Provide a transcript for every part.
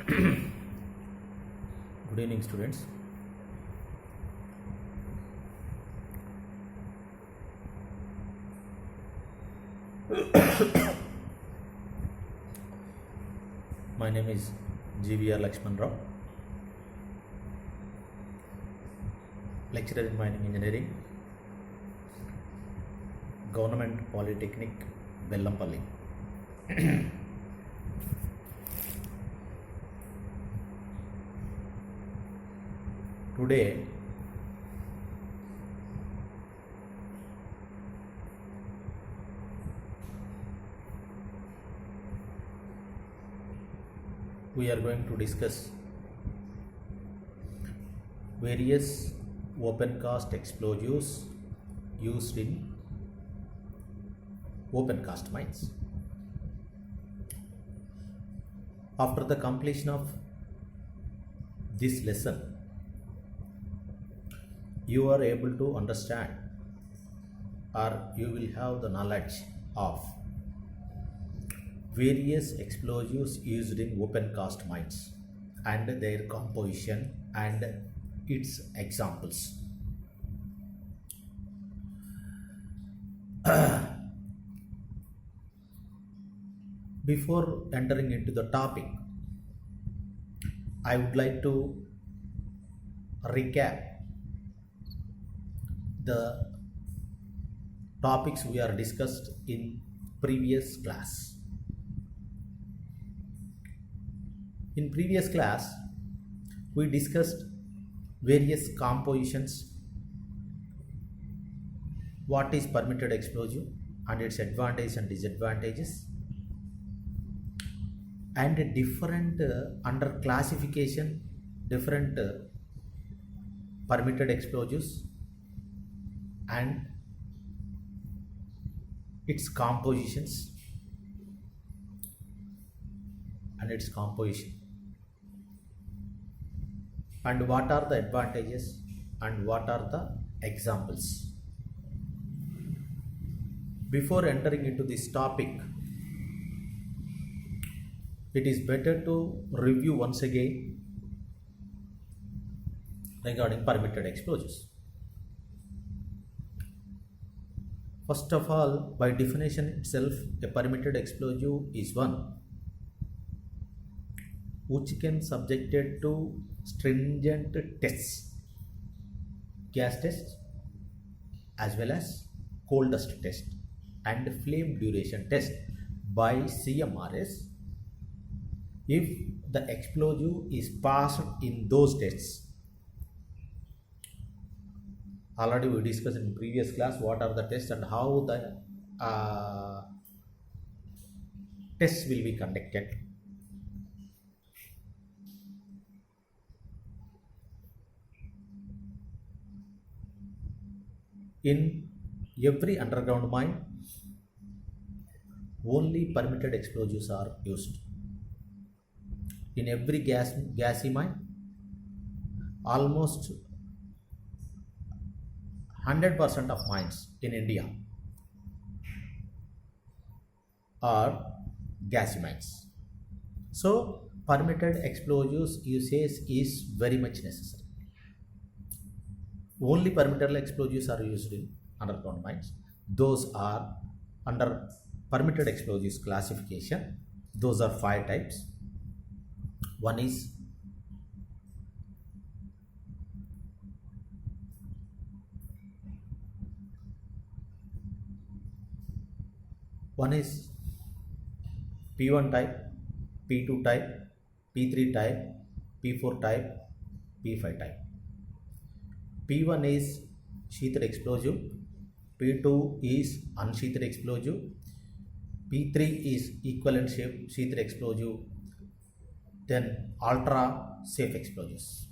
Good evening, students. My name is GVR Lakshman Rao, lecturer in mining engineering, Government Polytechnic, Bellampalli. Today, we are going to discuss various open cast explosives used in open cast mines. After the completion of this lesson, you are able to understand, or you will have the knowledge of various explosives used in open cast mines and their composition and its examples. Before entering into the topic, I would like to recap the topics we are discussed in previous class. In previous class, we discussed various compositions, what is permitted explosive and its advantages and disadvantages, and different under classification, different permitted explosives and its compositions and its composition, and what are the advantages and what are the examples. Before entering into this topic, it is better to review once again regarding permitted explosives. First of all, by definition itself, a permitted explosive is one which can subjected to stringent tests, gas test as well as coal dust test and flame duration test by CMRS if the explosive is passed in those tests. Already we discussed in previous class what are the tests and how the tests will be conducted. In every underground mine, only permitted explosives are used. In every gassy mine, almost 100% of mines in India are gassy mines. So, permitted explosives usage is very much necessary. Only permitted explosives are used in underground mines. Those are under permitted explosives classification. Those are 5 types. One is P1 type, P2 type, P3 type, P4 type, P5 type. P1 is sheathed explosive, P2 is unsheathed explosive, P3 is equivalent sheathed explosive, then ultra safe explosives,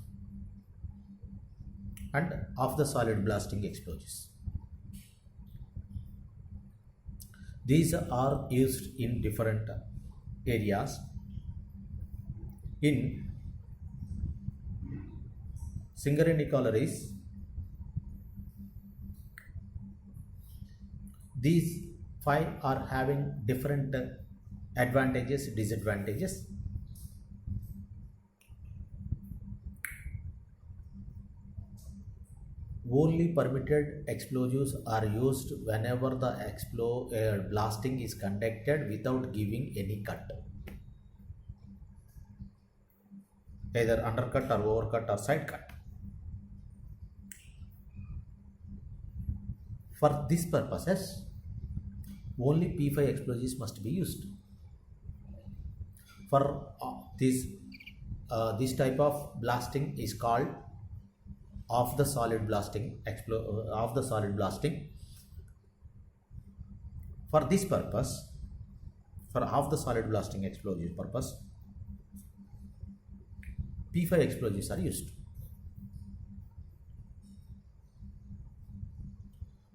and off the solid blasting explosives. These are used in different areas. In Singareni collieries, these 5 are having different advantages, disadvantages. Only permitted explosives are used whenever the blasting is conducted without giving any cut, either undercut or overcut or side cut. For these purposes, only P5 explosives must be used. For this type of blasting is called off the solid blasting. For this purpose, for off the solid blasting explosive purpose, P5 explosives are used.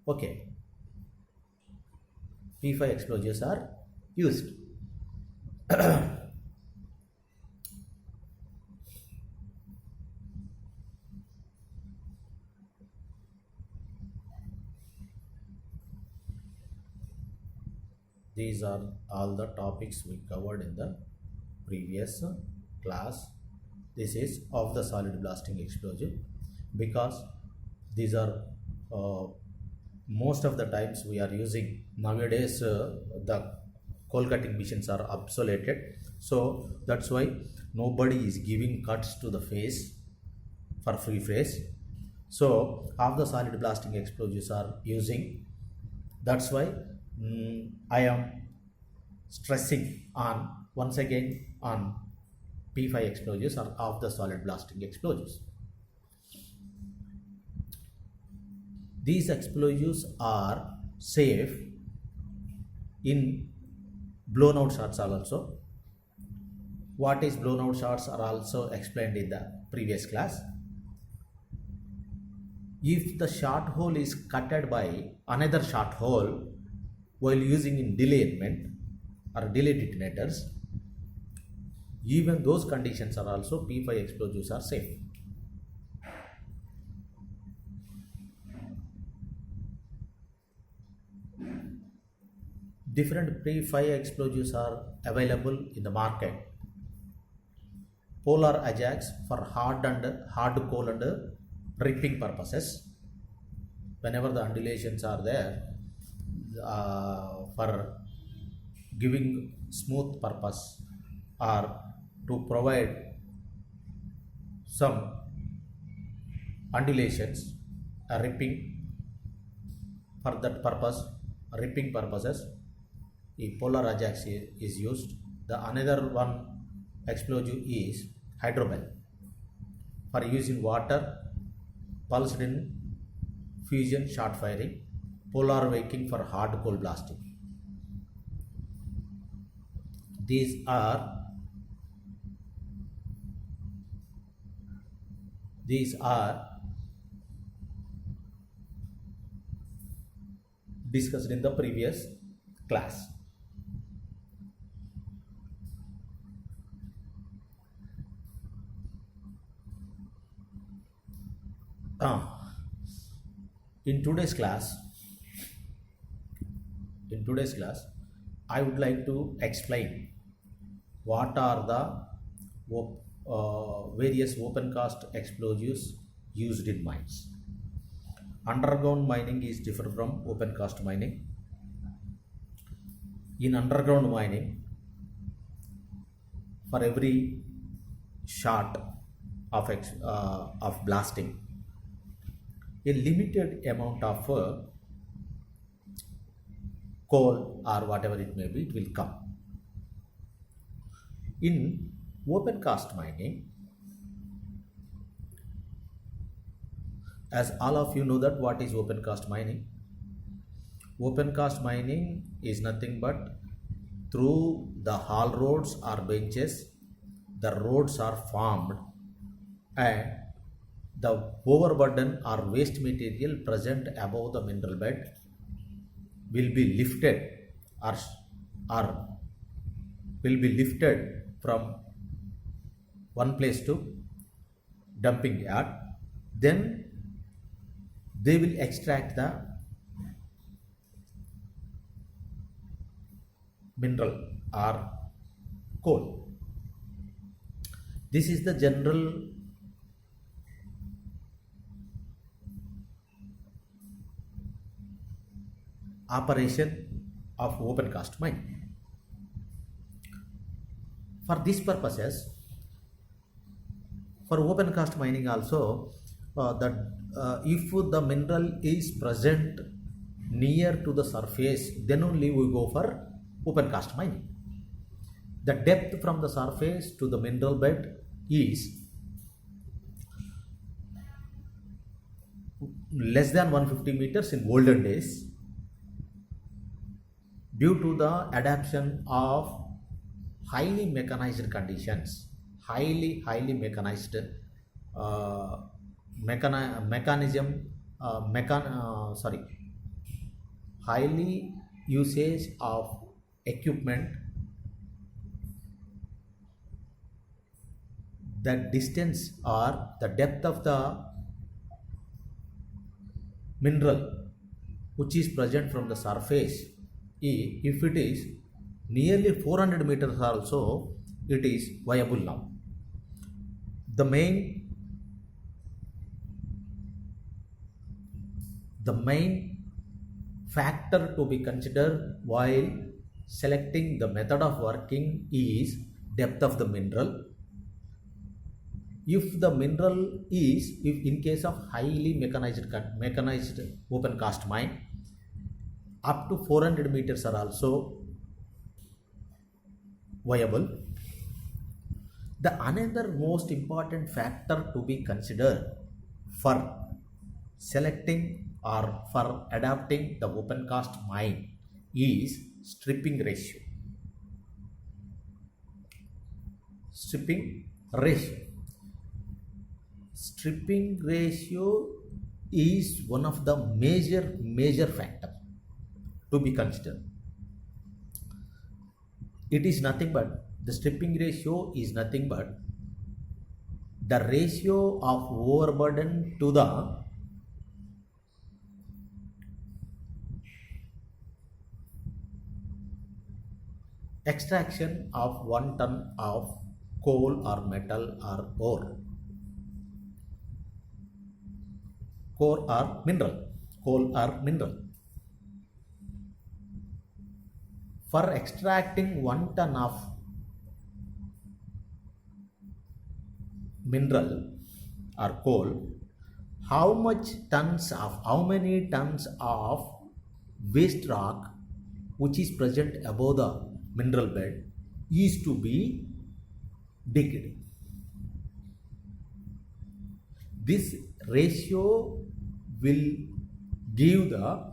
Okay, P5 explosives are used. These are all the topics we covered in the previous class. This is of the solid blasting explosive, because these are most of the times we are using nowadays. The coal cutting machines are obsoleted, so that's why nobody is giving cuts to the face for free face. So of the solid blasting explosives are using. That's why I am stressing on once again on P5 explosives or of the solid blasting explosives. These explosives are safe in blown out shots also. What is blown out shots are also explained in the previous class. If the shot hole is cutted by another shot hole while using in delayment or delay detonators, even those conditions are also P5 explosives are safe. Different P5 explosives are available in the market. Polar Ajax for hard coal and ripping purposes. Whenever the undulations are there, for giving smooth purpose or to provide some undulations, ripping, for that purpose, ripping purposes, the Polar Ajax is used. The another one explosive is Hydrobel for use in water, pulsed in fusion short firing, polar waking for hard coal blasting. These are discussed in the previous class. In today's class, I would like to explain what are the various open cast explosives used in mines. Underground mining is different from open cast mining. In underground mining, for every shot of blasting, a limited amount of coal or whatever it may be, it will come. In open cast mining, as all of you know that what is open cast mining. Open cast mining is nothing but through the haul roads or benches, the roads are formed and the overburden or waste material present above the mineral bed will be lifted or will be lifted from one place to dumping yard. Then they will extract the mineral or coal. This is the general operation of open cast mine. For these purposes, for open cast mining also, if the mineral is present near to the surface, then only we go for open cast mining. The depth from the surface to the mineral bed is less than 150 meters in olden days. Due to the adaptation of highly mechanized conditions, highly mechanized highly usage of equipment, the distance or the depth of the mineral which is present from the surface, if it is nearly 400 meters also, it is viable now. The main factor to be considered while selecting the method of working is depth of the mineral. If the mineral is, if in case of highly mechanized open cast mine, up to 400 meters are also viable. The another most important factor to be considered for selecting or for adapting the open cast mine is stripping ratio. Stripping ratio is one of the major factor to be considered. It is nothing but, the stripping ratio is nothing but the ratio of overburden to the extraction of 1 ton of coal or metal or ore or mineral. For extracting 1 ton of mineral or coal, how many tons of waste rock which is present above the mineral bed is to be digged. This ratio will give the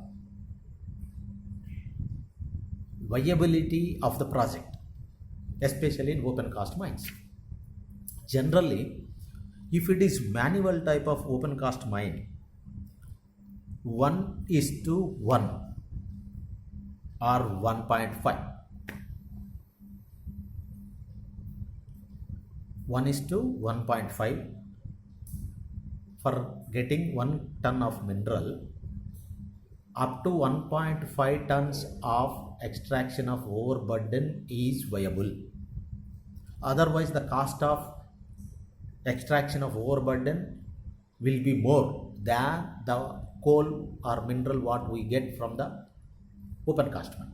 viability of the project, especially in open cast mines. Generally, if it is manual type of open cast mine, 1:1 or 1.5. 1:1.5 for getting 1 ton of mineral. Up to 1.5 tons of extraction of overburden is viable. Otherwise, the cost of extraction of overburden will be more than the coal or mineral what we get from the open cast mine.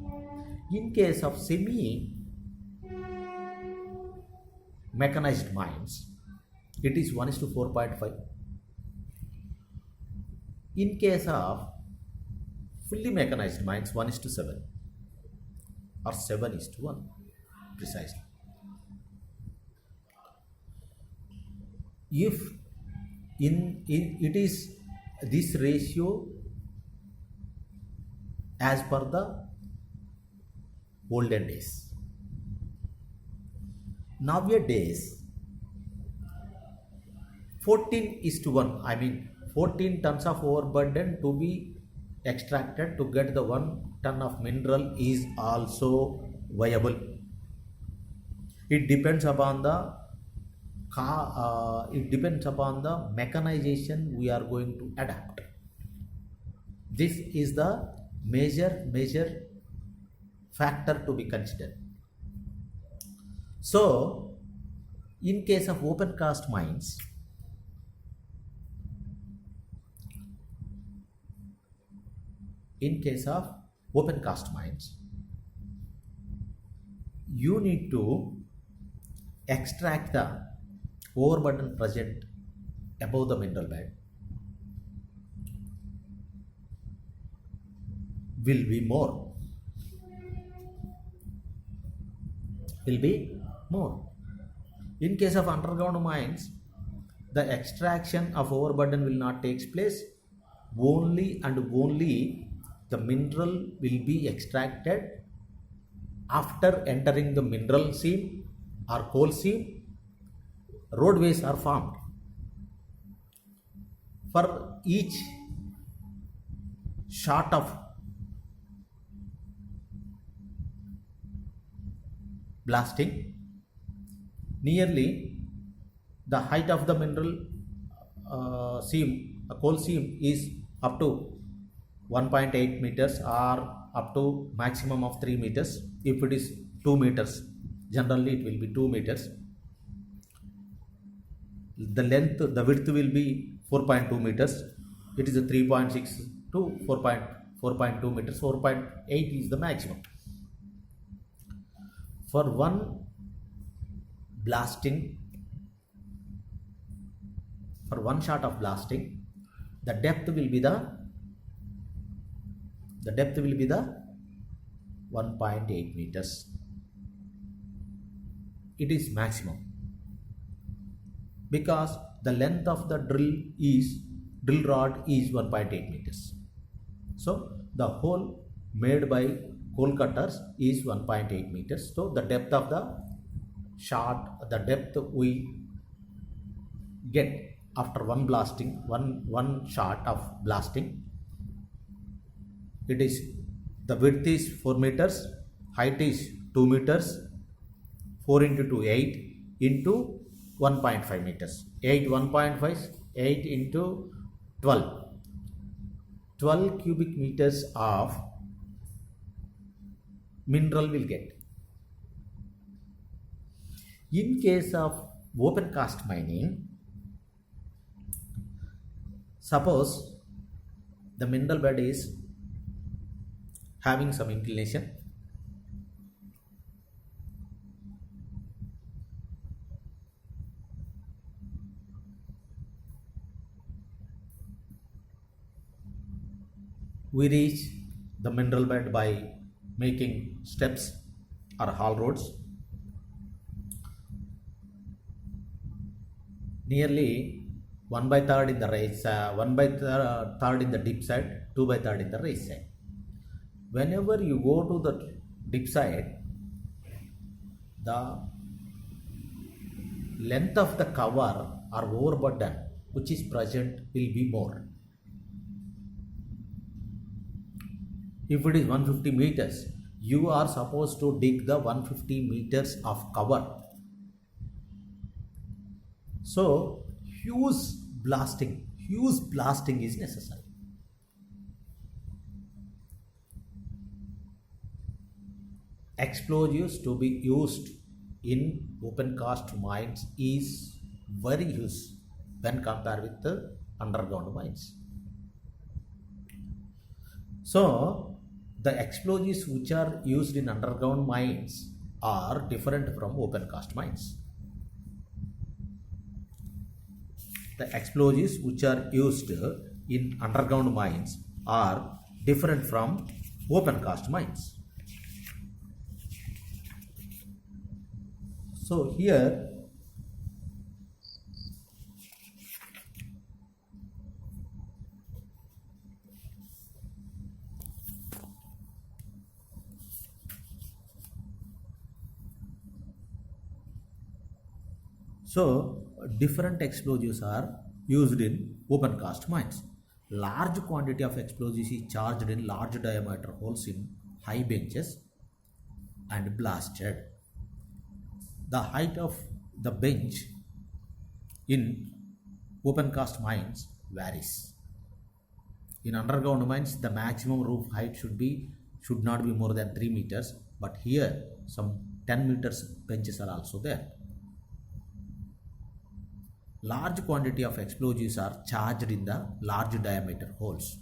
In case of semi mechanized mines, it is 1:4.5. In case of fully mechanized mines, 1:7 or 7:1 precisely. If it is this ratio as per the olden days. Nowadays 14:1, I mean 14 tons of overburden to be extracted to get the 1 ton of mineral is also viable. It depends upon the mechanization we are going to adapt. This is the major factor to be considered. So, in case of open cast mines, open cast mines, you need to extract the overburden present above the mineral bed will be more. In case of underground mines, the extraction of overburden will not take place. Only and only the mineral will be extracted after entering the mineral seam or coal seam. Roadways are formed. For each shot of blasting, nearly the height of the mineral seam, a coal seam, is up to 1.8 meters or up to maximum of 3 meters. If it is 2 meters, generally it will be 2 meters. The width will be 4.2 meters. It is a 3.6 to 4.2 meters. 4.8 is the maximum. For one shot of blasting, the depth will be the 1.8 meters. It is maximum because the length of the drill rod is 1.8 meters. So the hole made by coal cutters is 1.8 meters. So the depth of the shot, the depth we get after one shot of blasting, the width is 4 meters, height is 2 meters, 4 into 2, 8 into 1.5 meters. 8 into 12. 12 cubic meters of mineral will get. In case of open cast mining, suppose the mineral bed is having some inclination. We reach the mineral bed by making steps or haul roads. Nearly 1/3 in the raise, 1/3 in the dip side, 2/3 in the raise side. Whenever you go to the dip side, the length of the cover or overburden which is present will be more. If it is 150 meters, you are supposed to dig the 150 meters of cover. So huge blasting is necessary. Explosives to be used in open cast mines is very huge when compared with the underground mines. So the explosives which are used in underground mines are different from open cast mines. The explosives which are used in underground mines are different from open cast mines. So here different explosives are used in open cast mines. Large quantity of explosives is charged in large diameter holes in high benches and blasted. The height of the bench in open cast mines varies. In underground mines, the maximum roof height should not be more than 3 meters, but here some 10 meters benches are also there. Large quantity of explosives are charged in the large diameter holes.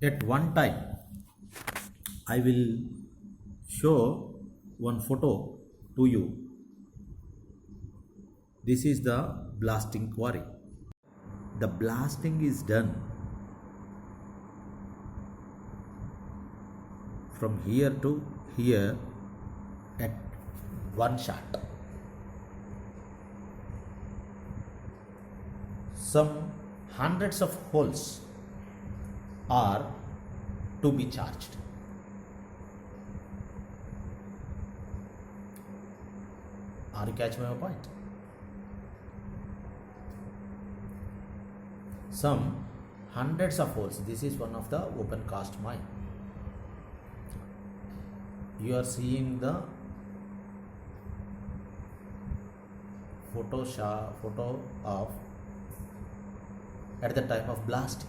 At one time, I will show one photo to you. This is the blasting quarry. The blasting is done from here to here at one shot. Some hundreds of holes are to be charged. Are you catching my point? Some hundreds of holes. This is one of the open cast mine. You are seeing the photo of at the time of blasting.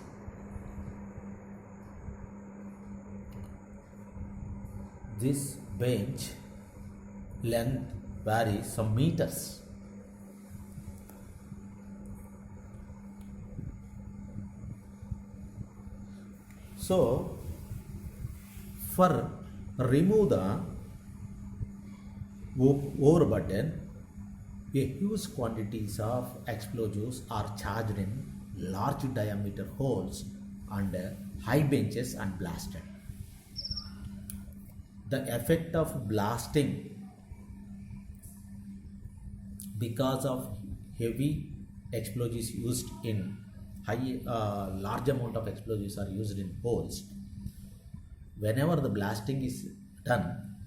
This bench length varies some meters. So, for remove the overburden, a huge quantities of explosives are charged in large diameter holes and high benches and blasted. The effect of blasting because of heavy explosives used in large amount of explosives are used in holes. Whenever the blasting is done,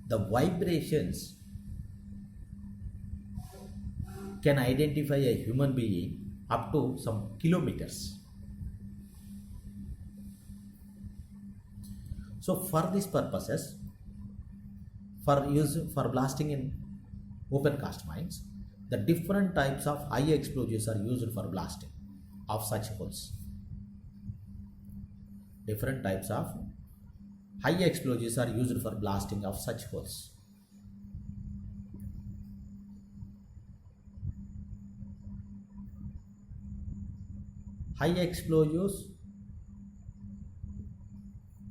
the vibrations can identify a human being up to some kilometers. So for these purposes, for blasting in open cast mines, the different types of high explosives are used for blasting of such holes. Different types of high explosives are used for blasting of such holes. High explosives,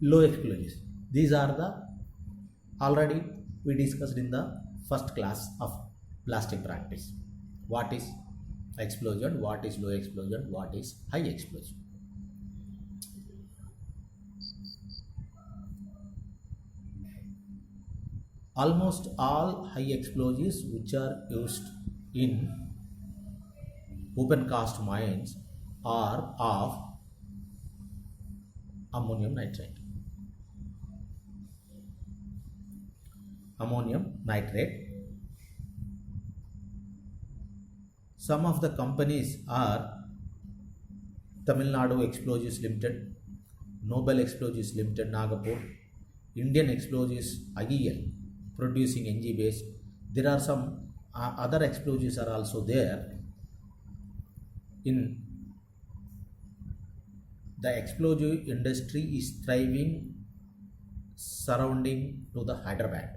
low explosives. These are the already we discussed in the first class of blasting practice. What is explosion, what is low explosion, what is high explosion. Almost all high explosives which are used in open cast mines are of ammonium nitrate. Ammonium nitrate. Some of the companies are Tamil Nadu Explosives Limited, Nobel Explosives Limited Nagapur, Indian Explosives IEL producing NG based. There are some other explosives are also there. In the explosive industry is thriving surrounding to the Hyderabad.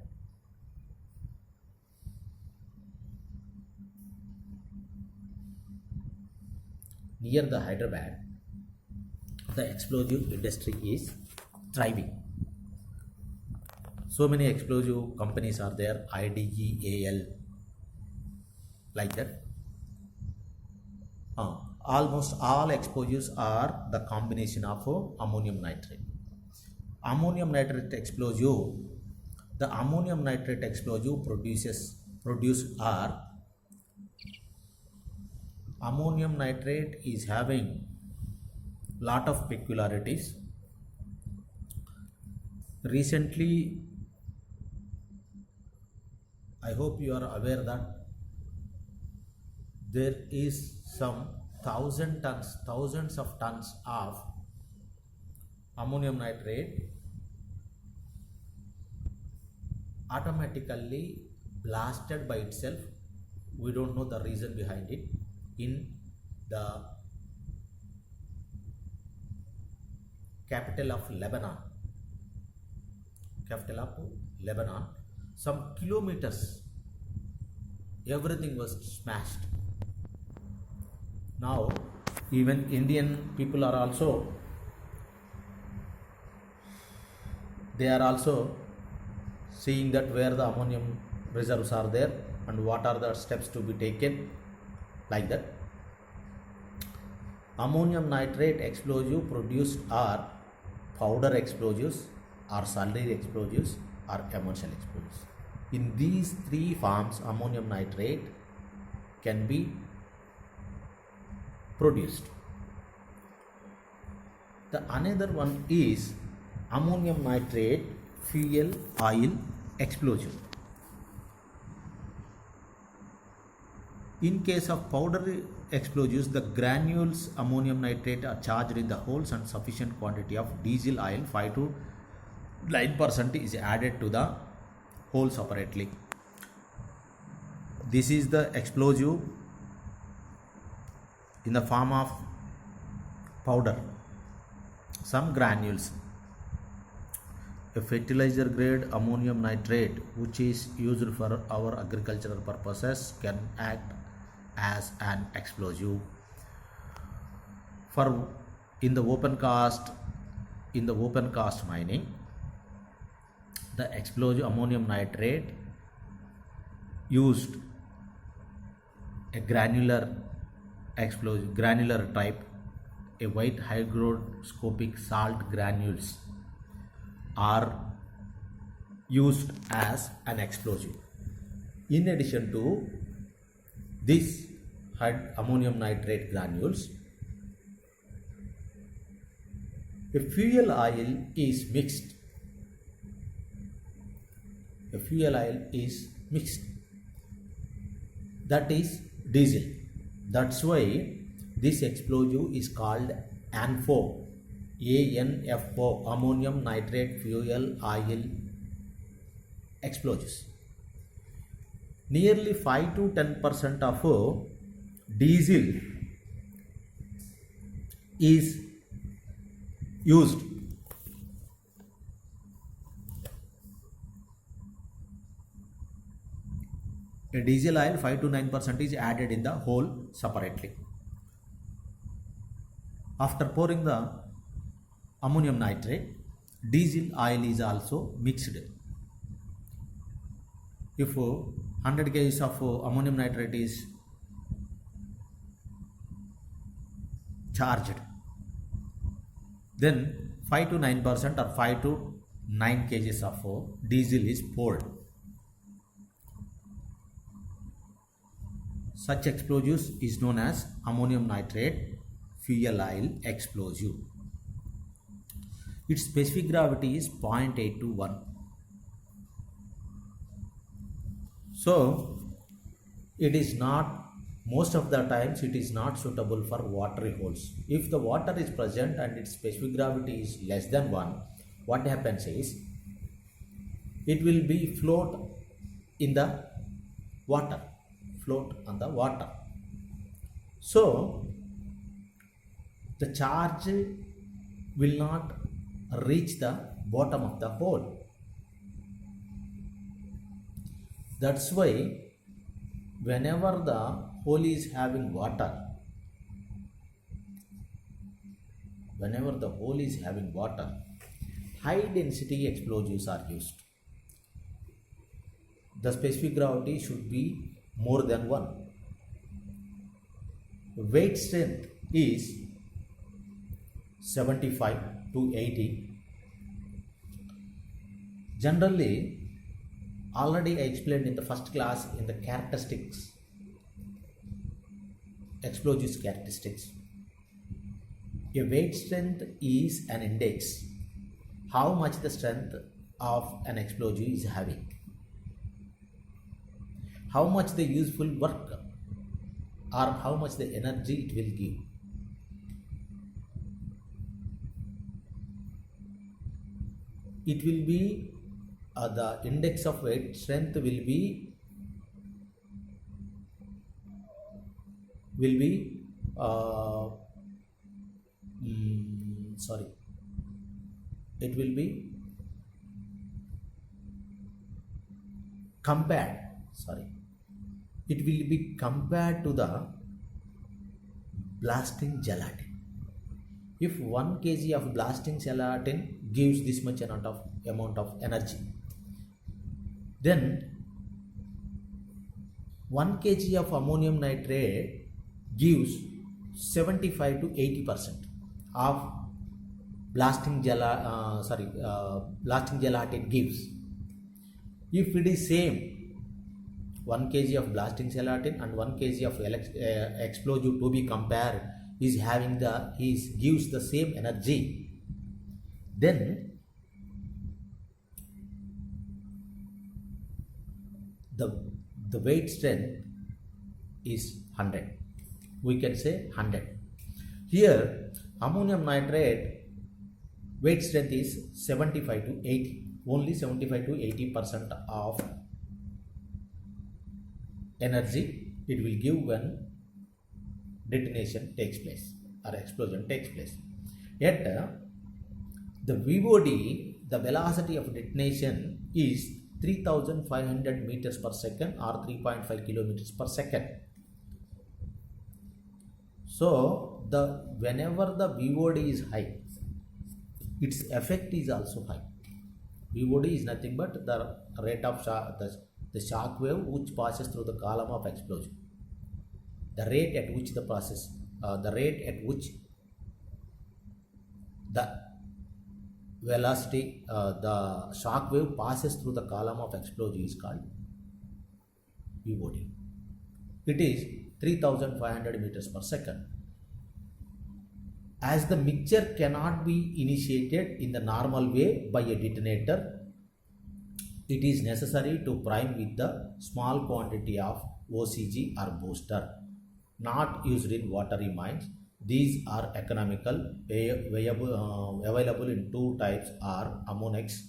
Near the Hyderabad, the explosive industry is thriving. So many explosive companies are there, IDEAL, like that. Almost all explosives are the combination of ammonium nitrate. Ammonium nitrate explosive, the ammonium nitrate explosive ammonium nitrate is having lot of peculiarities. Recently, I hope you are aware that there is some thousands of tons of ammonium nitrate automatically blasted by itself. We don't know the reason behind it. In the capital of Lebanon, some kilometers, everything was smashed. Now even Indian people are also They are also seeing that where the ammonium reserves are there and what are the steps to be taken, like that. Ammonium nitrate explosive produced are powder explosives or solid explosives or emulsion explosives. In these three forms, ammonium nitrate can be produced. The another one is ammonium nitrate fuel oil explosive. In case of powder explosives, the granules ammonium nitrate are charged in the holes and sufficient quantity of diesel oil 5 to 9% is added to the hole separately. This is the explosive in the form of powder. Some granules. A fertilizer grade ammonium nitrate which is used for our agricultural purposes can act as an explosive. For in the open cast mining, the explosive ammonium nitrate used a granular type, a white hygroscopic salt granules are used as an explosive. In addition to this ammonium nitrate granules, a fuel oil is mixed. That is diesel. That's why this explosive is called ANFO, ammonium nitrate fuel oil explosives. Nearly 5 to 10% of diesel is used. A diesel oil 5 to 9% is added in the hole separately. After pouring the ammonium nitrate, diesel oil is also mixed. If 100 kg of ammonium nitrate is charged, then 5 to 9% or 5 to 9 kg of diesel is poured. Such explosives is known as ammonium nitrate fuel oil explosive. Its specific gravity is 0.8 to 1. So it is not, most of the times it is not suitable for watery holes. If the water is present and its specific gravity is less than 1, what happens is it will be float in the water, float on the water. So the charge will not reach the bottom of the hole. That's why whenever the hole is having water, high density explosives are used. The specific gravity should be more than 1. Weight strength is 75 to 80. Generally, already I explained in the first class in the characteristics, explosives characteristics. A weight strength is an index how much the strength of an explosive is having, how much the useful work or how much the energy it will give. It will be the index of weight strength will be it will be compared to the blasting gelatin. If 1 kg of blasting gelatin gives this much amount of amount of energy. Then 1 kg of ammonium nitrate gives 75 to 80% of blasting gelatin gives. If it is same, 1 kg of blasting gelatin and 1 kg of explosive to be compared is gives the same energy, then the weight strength is 100. We can say 100. Here ammonium nitrate weight strength is 75 to 80. Only 75 to 80% of energy it will give when detonation takes place or explosion takes place. Yet the VOD, the velocity of detonation is 3500 meters per second or 3.5 kilometers per second. So whenever the VOD is high, its effect is also high. VOD is nothing but the rate of the shock wave which passes through the column of explosion. The rate at which the velocity, the shock wave passes through the column of explosion is called VOD. It is 3500 meters per second. As the mixture cannot be initiated in the normal way by a detonator, it is necessary to prime with the small quantity of OCG or booster, not used in watery mines. These are economical, available in two types are Ammonex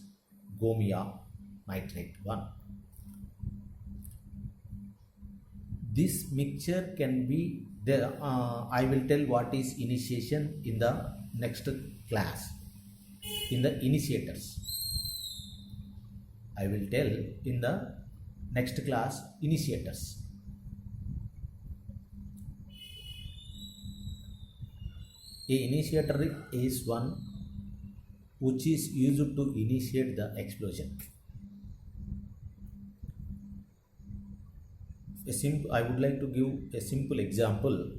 Gomia nitrate 1. This mixture can be there. I will tell what is initiation in the next class. In the initiators, I will tell in the next class initiators. A initiator is one which is used to initiate the explosion. I would like to give a simple example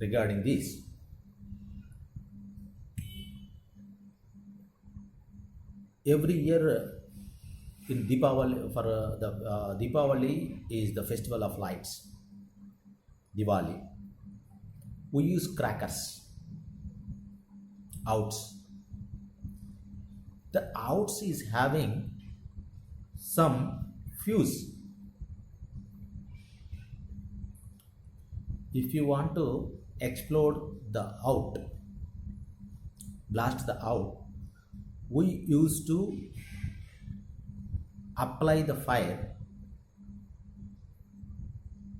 regarding this. Every year in Deepavali, for the Deepavali is the festival of lights, Diwali. We use crackers, outs. The outs is having some fuse. If you want to explode the out, blast the out, we used to apply the fire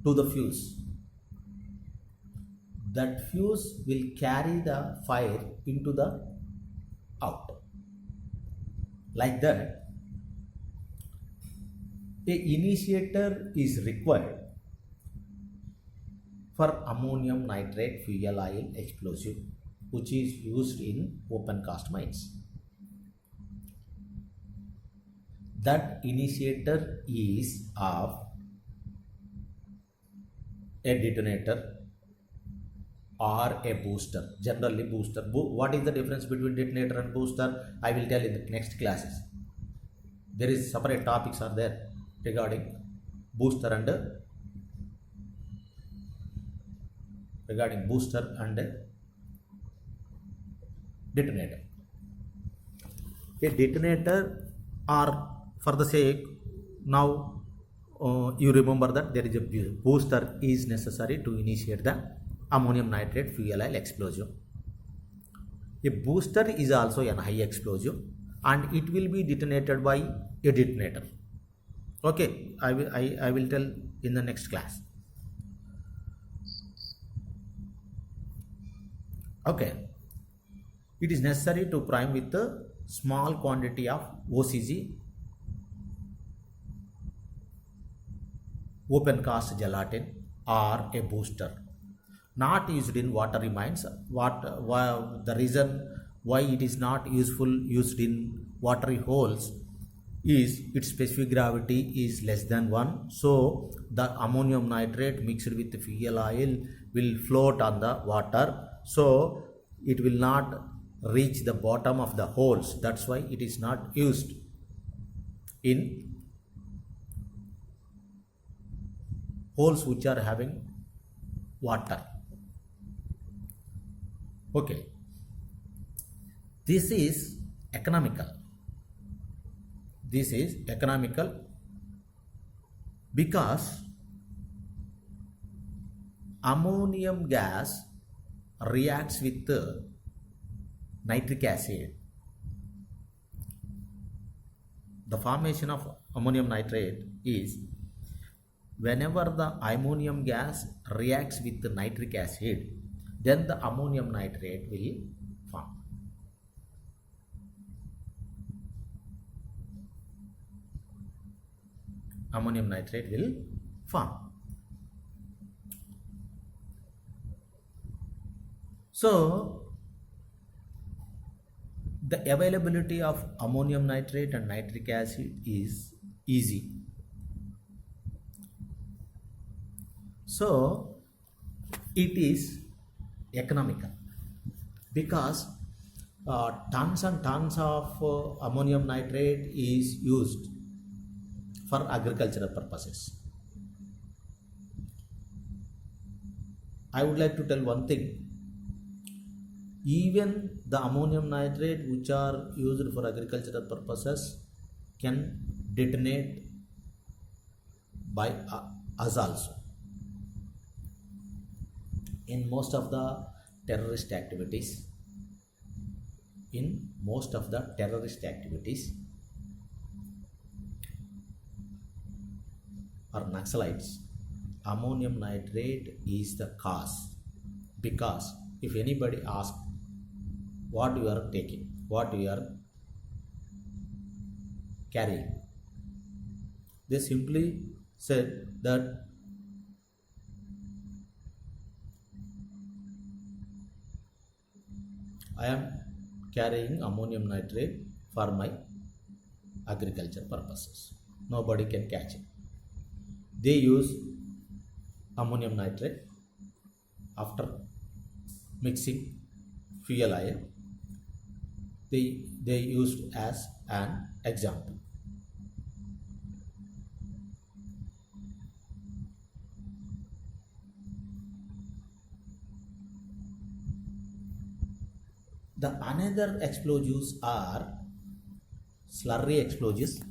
to the fuse. That fuse will carry the fire into the out. Like that, a initiator is required for ammonium nitrate fuel oil explosive, which is used in open cast mines. That initiator is of a detonator or a booster. Generally booster. What is the difference between detonator and booster? I will tell in the next classes. There is separate topics are there regarding booster and detonator. A detonator, or for the sake now you remember that there is a booster is necessary to initiate the ammonium nitrate fuel oil explosion. A booster is also an high explosive and it will be detonated by a detonator. Okay, I will tell in the next class. Okay, it is necessary to prime with a small quantity of OCG, open cast gelatin, or a booster, not used in watery mines. The reason why it is not used in watery holes is its specific gravity is less than 1, so the ammonium nitrate mixed with fuel oil will float on the water, so it will not reach the bottom of the holes. That's why it is not used in holes which are having water. Okay, this is economical. This is economical because ammonium gas reacts with nitric acid. The formation of ammonium nitrate is whenever the ammonium gas reacts with the nitric acid, then the ammonium nitrate will form. Ammonium nitrate will form. So the availability of ammonium nitrate and nitric acid is easy. So it is economical because tons and tons of ammonium nitrate is used for agricultural purposes. I would like to tell one thing. Even the ammonium nitrate which are used for agricultural purposes can detonate by us also. In most of the terrorist activities, or Naxalites, ammonium nitrate is the cause. Because if anybody asks what you are taking, what you are carrying, they simply said that I am carrying ammonium nitrate for my agriculture purposes. Nobody can catch it. They use ammonium nitrate after mixing fuel oil. They used as an example. The another explosives are slurry explosives.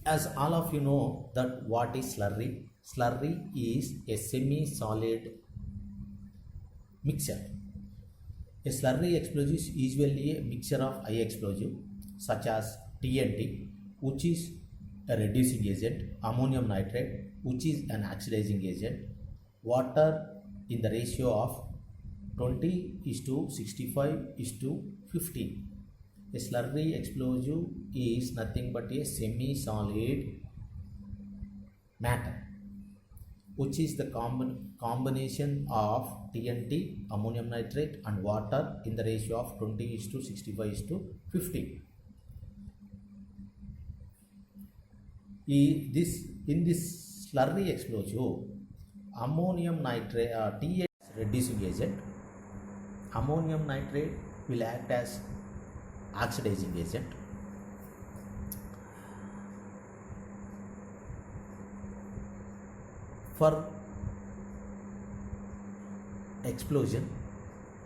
As all of you know that what is slurry? Slurry is a semi-solid mixture. A slurry explosive is usually a mixture of high explosive such as TNT, which is a reducing agent, ammonium nitrate, which is an oxidizing agent, water in the ratio of 20:65:15. A slurry explosive is nothing but a semi-solid matter, which is the combination of TNT, ammonium nitrate and water in the ratio of 20:65:15. In this slurry explosive, ammonium nitrate, TNT is reducing agent, ammonium nitrate will act as oxidizing agent. For explosion,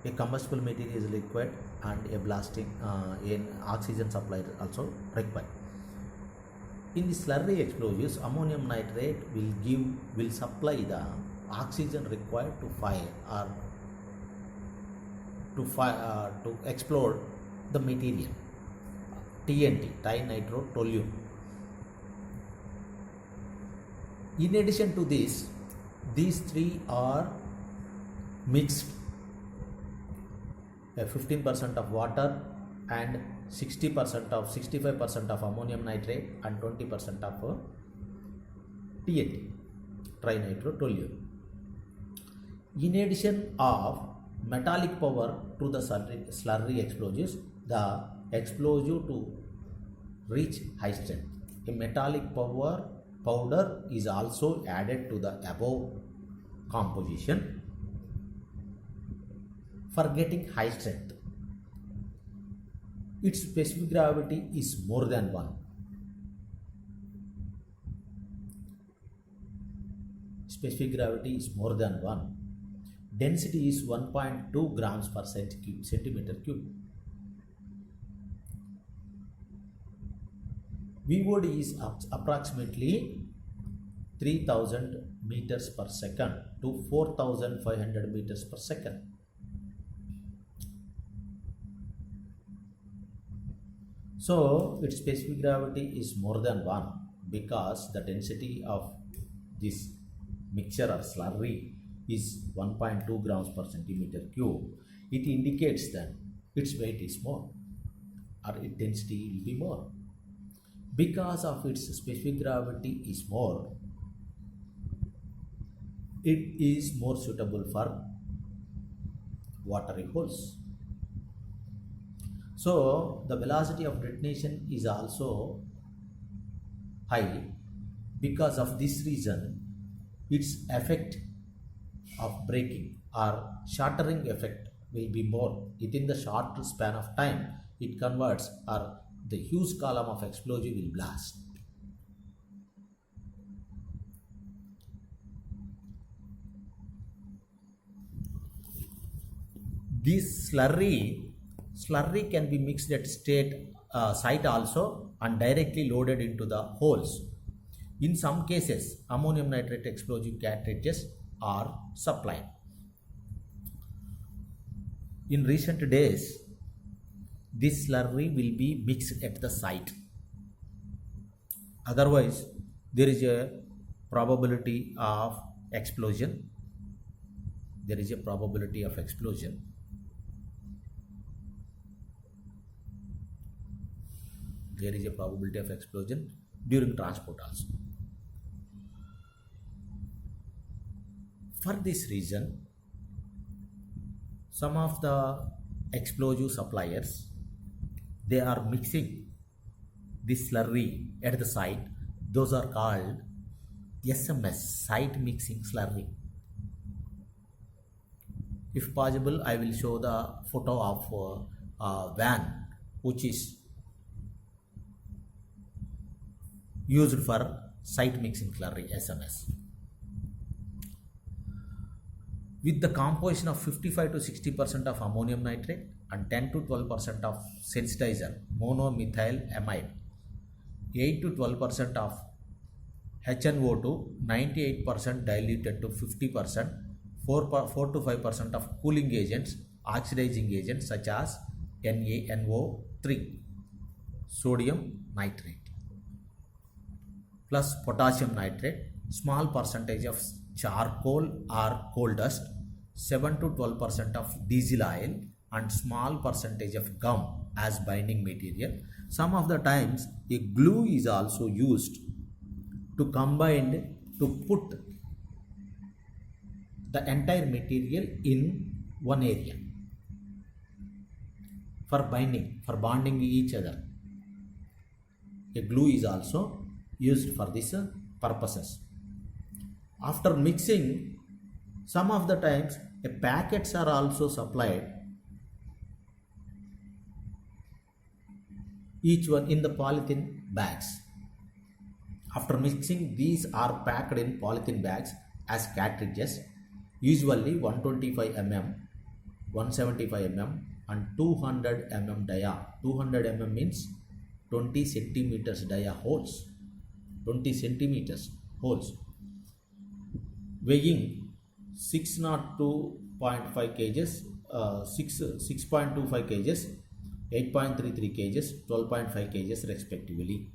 a combustible material is required and a blasting an oxygen supply also required. In the slurry explosives, ammonium nitrate will supply the oxygen required to fire or to explode the material, TNT, trinitrotoluene. In addition to this, these three are mixed, 15% of water and 65% of ammonium nitrate and 20% of TNT, trinitrotoluene. In addition of metallic power to the slurry explosives, the explosive to reach high strength. A metallic powder is also added to the above composition for getting high strength. Its specific gravity is more than 1. Specific gravity is more than 1. Density is 1.2 grams per centimeter cube. VOD is approximately 3000 meters per second to 4500 meters per second. So its specific gravity is more than 1 because the density of this mixture or slurry is 1.2 grams per centimeter cube. It indicates that its weight is more or its density will be more. Because of its specific gravity is more, it is more suitable for watery holes. So the velocity of detonation is also high. Because of this reason, its effect of breaking or shattering effect will be more. Within the short span of time, it converts or the huge column of explosive will blast. This slurry can be mixed at site also and directly loaded into the holes. In some cases, ammonium nitrate explosive cartridges are supplied. In recent days, this slurry will be mixed at the site. Otherwise, there is a probability of explosion. There is a probability of explosion. There is a probability of explosion during transport also. For this reason, some of the explosive suppliers, they are mixing this slurry at the site. Those are called SMS, site mixing slurry. If possible, I will show the photo of a van which is used for site mixing slurry, SMS. With the composition of 55 to 60% of ammonium nitrate and 10 to 12% of sensitizer monomethyl amide, 8 to 12% of HNO2, 98% diluted to 50%, 4 to 5% of cooling agents, oxidizing agents such as NaNO3, sodium nitrate, plus potassium nitrate, small percentage of charcoal or coal dust, 7 to 12% of diesel oil, and small percentage of gum as binding material. Some of the times a glue is also used to combine to put the entire material in one area for bonding each other. A glue is also used for these purposes. After mixing, some of the times packets are also supplied, each one in the polythene bags. After mixing, these are packed in polythene bags as cartridges, usually 125 mm, 175 mm and 200 mm dia. 200 mm means 20 centimeters dia holes. 20 centimeters holes. Weighing 602.5 kgs, 6.25 kgs, 8.33 kgs, 12.5 kgs respectively.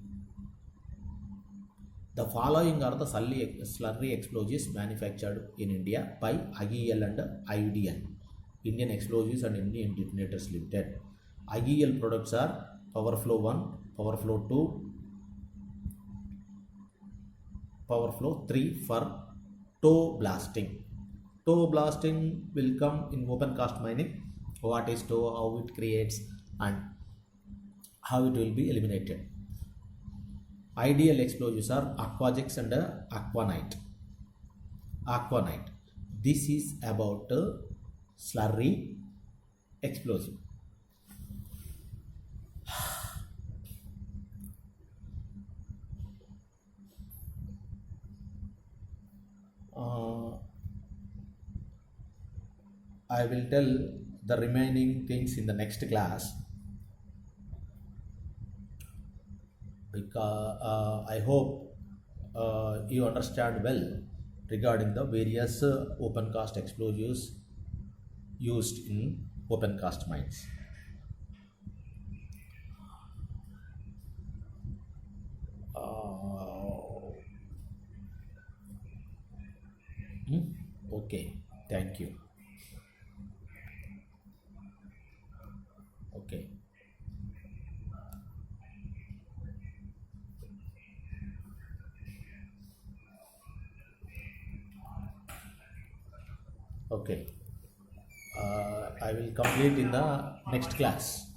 The following are the slurry explosives manufactured in India by IEL and IUDL, Indian Explosives and Indian Detonators Limited. IEL products are PowerFlow 1, PowerFlow 2, PowerFlow 3 for toe blasting. Toe blasting will come in open cast mining. What is toe, how it creates, and how it will be eliminated. Ideal explosives are Aquagex and Aquanite. Aquanite. This is about slurry explosive. I will tell the remaining things in the next class, because I hope you understand well regarding the various open cast explosives used in open cast mines. Okay, thank you. Okay. Okay. I will complete in the next class.